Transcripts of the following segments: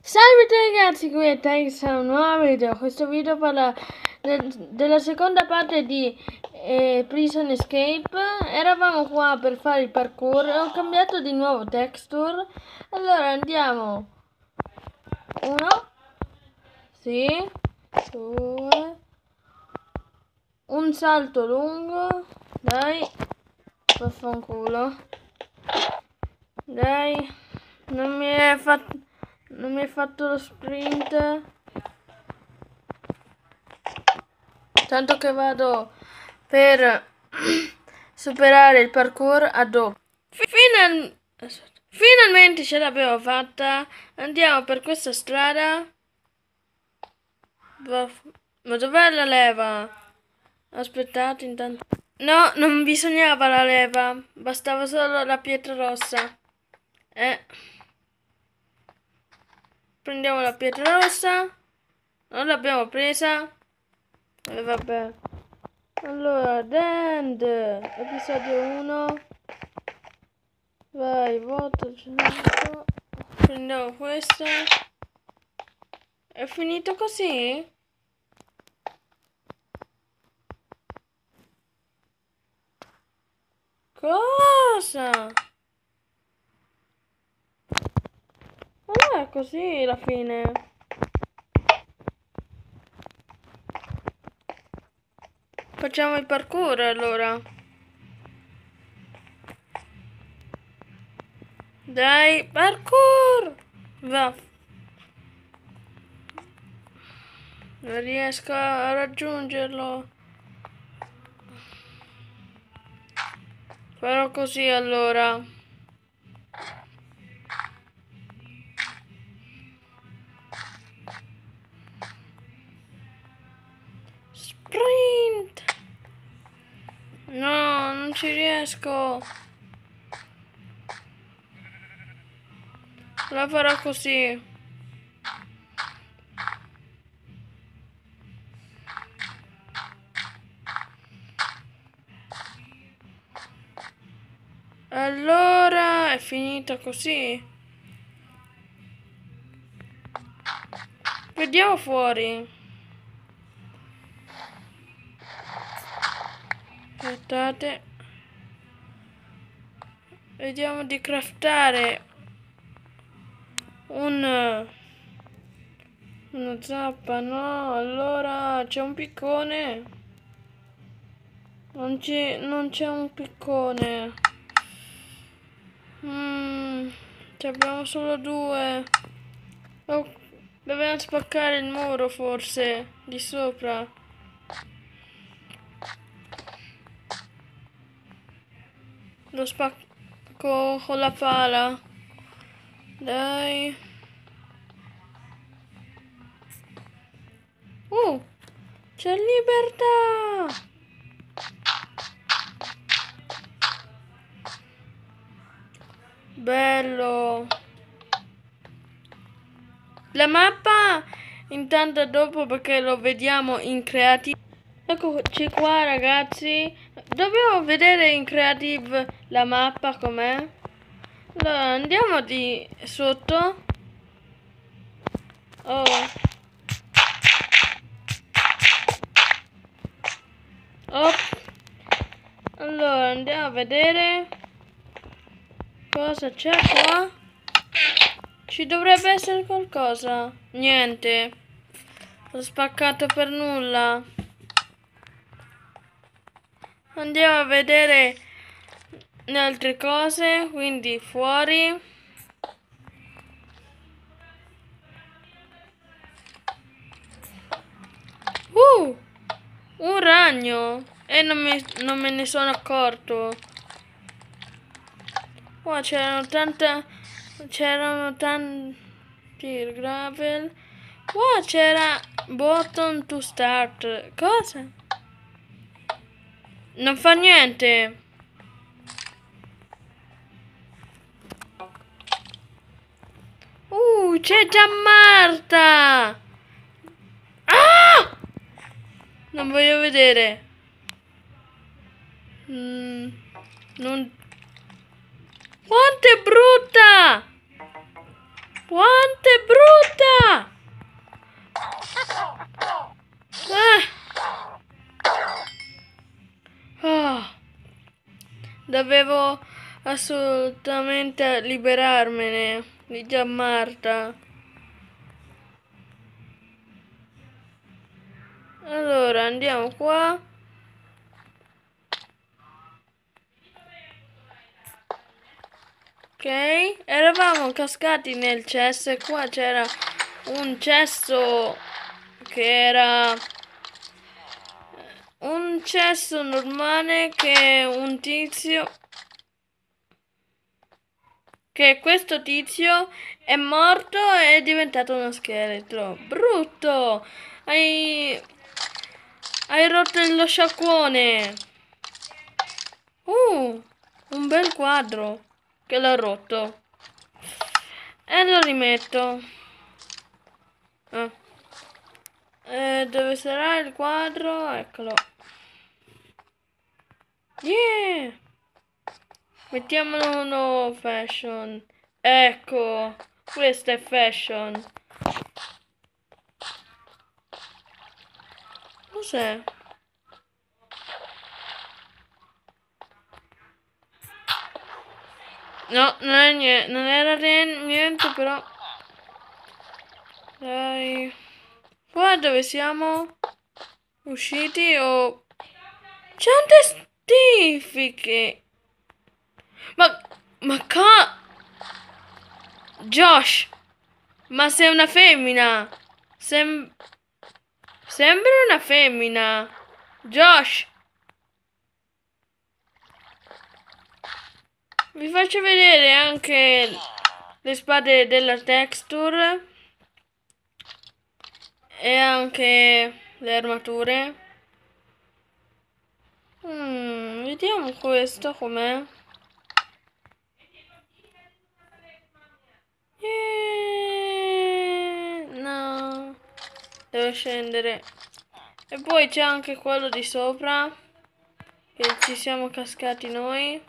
Salve a tutti ragazzi, qui è Tex a un nuovo video. Questo video parla della seconda parte di Prison Escape. Eravamo qua per fare il parkour, ho cambiato di nuovo texture. Allora andiamo. 1, sì, 2, un salto lungo, dai, vaffanculo. Dai, non mi hai fatto lo sprint. Tanto che vado per superare il parkour a dopo. Finalmente ce l'abbiamo fatta. Andiamo per questa strada. Ma dov'è la leva? Aspettate intanto. No, non bisognava la leva. Bastava solo la pietra rossa. Prendiamo la pietra rossa. Non l'abbiamo presa. E vabbè. Allora, Dend, episodio 1. Vai, voto 100. Prendiamo questo. È finito così? Cosa? Non è così la fine. Facciamo il parkour allora. Dai, parkour! Va. Non riesco a raggiungerlo. Farò così allora. Sprint! No, non ci riesco. La farò così. Allora, è finita così. Vediamo fuori. Aspettate. Vediamo di craftare una zappa, no? Allora c'è un piccone. Non c'è un piccone. Abbiamo solo 2. Oh, dobbiamo spaccare il muro forse di sopra. Lo spacco con la pala. Dai. C'è libertà! Bello! La mappa intanto dopo, perché lo vediamo in creative. Eccoci qua ragazzi. Dobbiamo vedere in creative la mappa com'è. Allora andiamo di sotto. Oh. Allora andiamo a vedere cosa c'è qua. Ci dovrebbe essere qualcosa. Niente. L'ho spaccato per nulla. Andiamo a vedere le altre cose. Quindi fuori. Un ragno. E non me ne sono accorto. Qua c'erano tanti gravel. Qua c'era button to start. Cosa? Non fa niente. C'è già Marta. Ah! Non voglio vedere. Quanto è brutta! Quanto è brutta! Dovevo assolutamente liberarmene di Gianmarta. Allora, andiamo qua. Ok, eravamo cascati nel cesso e qua c'era un cesso che era un cesso normale che un tizio, che questo tizio è morto e è diventato uno scheletro. Brutto! Hai rotto lo sciacquone. Un bel quadro che l'ho rotto. E lo rimetto. Dove sarà il quadro? Eccolo. Yeah! Mettiamolo uno fashion. Ecco, questo è fashion. Cos'è? No, non è niente, non era niente, però. Dai. Qua dove siamo? Usciti o... C'è un testifiche. Ma Josh, ma sei una femmina. Sembra una femmina. Josh. Vi faccio vedere anche le spade della texture e anche le armature. Vediamo questo com'è. No, devo scendere. E poi c'è anche quello di sopra, che ci siamo cascati noi.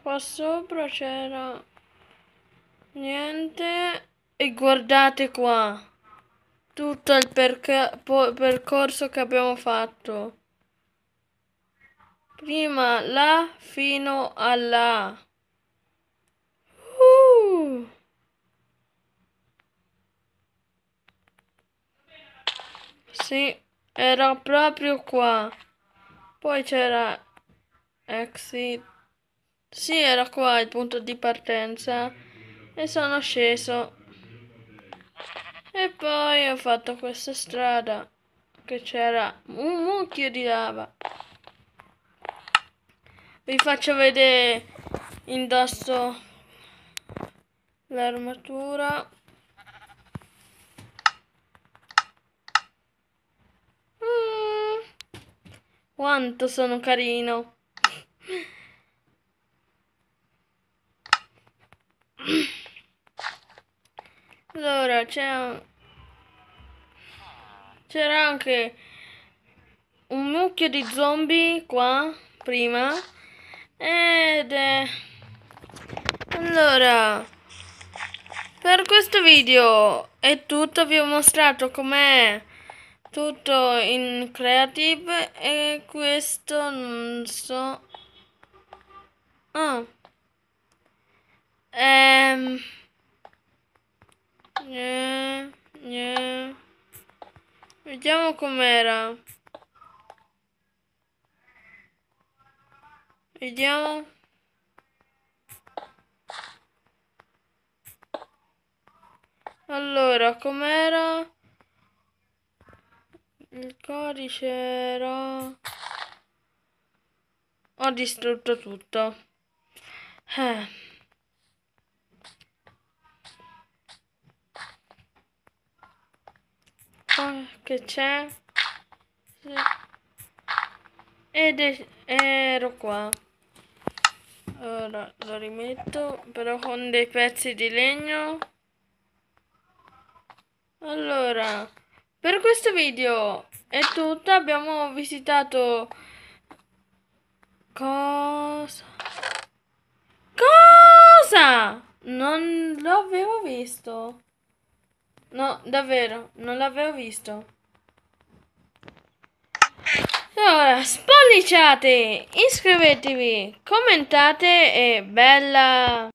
Qua sopra c'era niente. E guardate qua tutto il percorso che abbiamo fatto. Prima là fino a là. Sì, era proprio qua. Poi c'era exit. Sì, era qua il punto di partenza. E sono sceso. E poi ho fatto questa strada che c'era un mucchio di lava. Vi faccio vedere, indosso l'armatura. Quanto sono carino. Allora, c'era anche un mucchio di zombie qua prima ed è... Allora, per questo video è tutto. Vi ho mostrato com'è tutto in creative e questo non so. Vediamo com'era. Vediamo. Allora, com'era? Il codice era... Ho distrutto tutto. Che c'è? Sì. Ed ero qua. Ora lo rimetto, però con dei pezzi di legno. Allora, per questo video è tutto. Abbiamo visitato Cosa? Cosa? Non l'avevo visto. No, davvero, non l'avevo visto. Allora, spolliciate, iscrivetevi, commentate e bella...